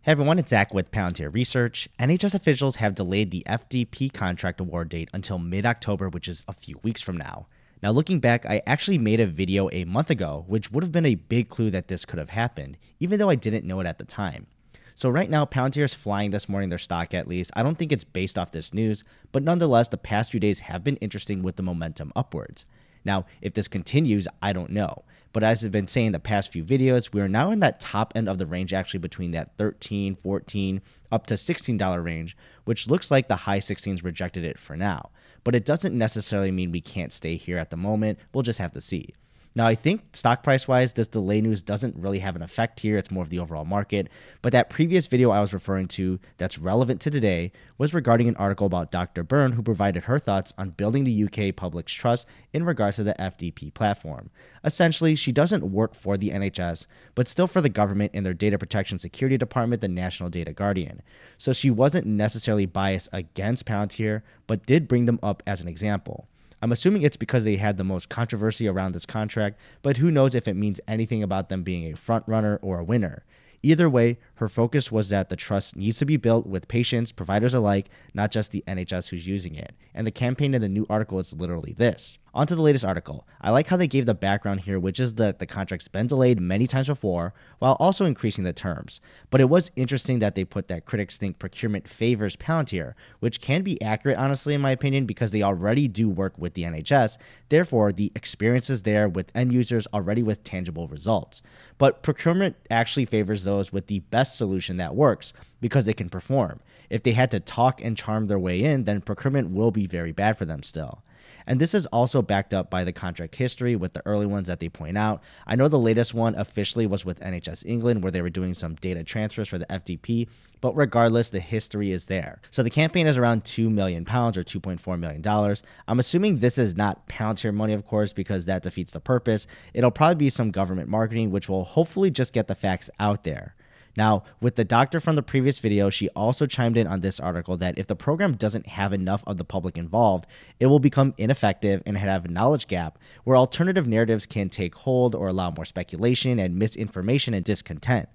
Hey everyone, it's Zach with Palantir Research. NHS officials have delayed the FDP contract award date until mid-October, which is a few weeks from now. Now looking back, I actually made a video a month ago, which would have been a big clue that this could have happened, even though I didn't know it at the time. So right now, Palantir is flying this morning, their stock at least. I don't think it's based off this news, but nonetheless, the past few days have been interesting with the momentum upwards. Now, if this continues, I don't know. But as I've been saying the past few videos, we are now in that top end of the range, actually between that $13, $14, up to $16 range, which looks like the high 16s rejected it for now. But it doesn't necessarily mean we can't stay here at the moment. We'll just have to see. Now, I think stock price-wise, this delay news doesn't really have an effect here. It's more of the overall market. But that previous video I was referring to that's relevant to today was regarding an article about Dr. Byrne, who provided her thoughts on building the UK public's trust in regards to the FDP platform. Essentially, she doesn't work for the NHS, but still for the government and their data protection security department, the National Data Guardian. So she wasn't necessarily biased against Palantir, but did bring them up as an example. I'm assuming it's because they had the most controversy around this contract, but who knows if it means anything about them being a front runner or a winner. Either way, her focus was that the trust needs to be built with patients, providers alike, not just the NHS who's using it. And the campaign in the new article is literally this. On to the latest article. I like how they gave the background here, which is that the contract's been delayed many times before, while also increasing the terms. But it was interesting that they put that critics think procurement favors Palantir, which can be accurate, honestly, in my opinion, because they already do work with the NHS. Therefore, the experience is there with end users already with tangible results. But procurement actually favors those with the best solution that works, because they can perform. If they had to talk and charm their way in, then procurement will be very bad for them still. And this is also backed up by the contract history with the early ones that they point out. I know the latest one officially was with NHS England, where they were doing some data transfers for the FDP, but regardless, the history is there. So the campaign is around £2 million or $2.4 million. I'm assuming this is not Palantir money, of course, because that defeats the purpose. It'll probably be some government marketing, which will hopefully just get the facts out there. Now, with the doctor from the previous video, she also chimed in on this article that if the program doesn't have enough of the public involved, it will become ineffective and have a knowledge gap where alternative narratives can take hold or allow more speculation and misinformation and discontent.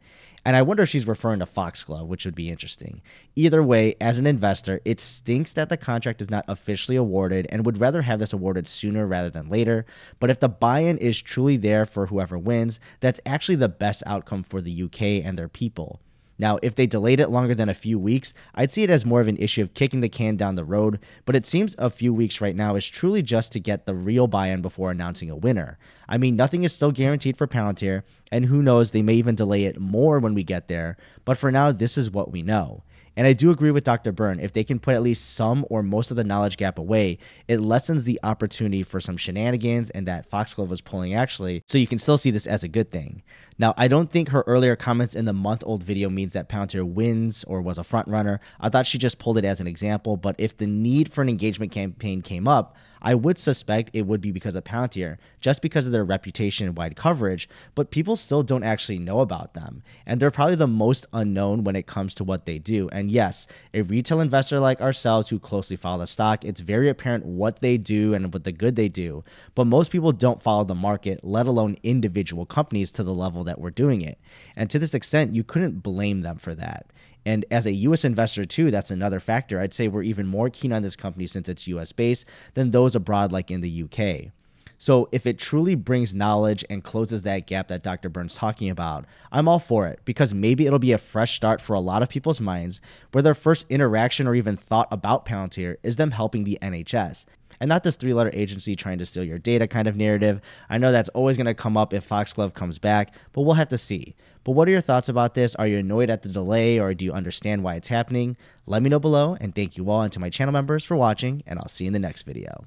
And I wonder if she's referring to Foxglove, which would be interesting. Either way, as an investor, it stinks that the contract is not officially awarded and would rather have this awarded sooner rather than later. But if the buy-in is truly there for whoever wins, that's actually the best outcome for the UK and their people. Now, if they delayed it longer than a few weeks, I'd see it as more of an issue of kicking the can down the road, but it seems a few weeks right now is truly just to get the real buy-in before announcing a winner. I mean, nothing is still guaranteed for Palantir, and who knows, they may even delay it more when we get there, but for now, this is what we know. And I do agree with Dr. Byrne, if they can put at least some or most of the knowledge gap away, it lessens the opportunity for some shenanigans and that Foxglove was pulling actually, so you can still see this as a good thing. Now, I don't think her earlier comments in the month-old video means that Palantir wins or was a front runner. I thought she just pulled it as an example, but if the need for an engagement campaign came up, I would suspect it would be because of Palantir, just because of their reputation and wide coverage, but people still don't actually know about them. And they're probably the most unknown when it comes to what they do. And yes, a retail investor like ourselves who closely follow the stock, it's very apparent what they do and what the good they do. But most people don't follow the market, let alone individual companies to the level that we're doing it. And to this extent, you couldn't blame them for that. And as a U.S. investor too, that's another factor. I'd say we're even more keen on this company since it's U.S. based than those abroad like in the U.K. So if it truly brings knowledge and closes that gap that Dr. Byrne's talking about, I'm all for it, because maybe it'll be a fresh start for a lot of people's minds where their first interaction or even thought about Palantir is them helping the NHS. And not this three-letter agency trying to steal your data kind of narrative. I know that's always going to come up if Foxglove comes back, but we'll have to see. But what are your thoughts about this? Are you annoyed at the delay, or do you understand why it's happening? Let me know below, and thank you all and to my channel members for watching, and I'll see you in the next video.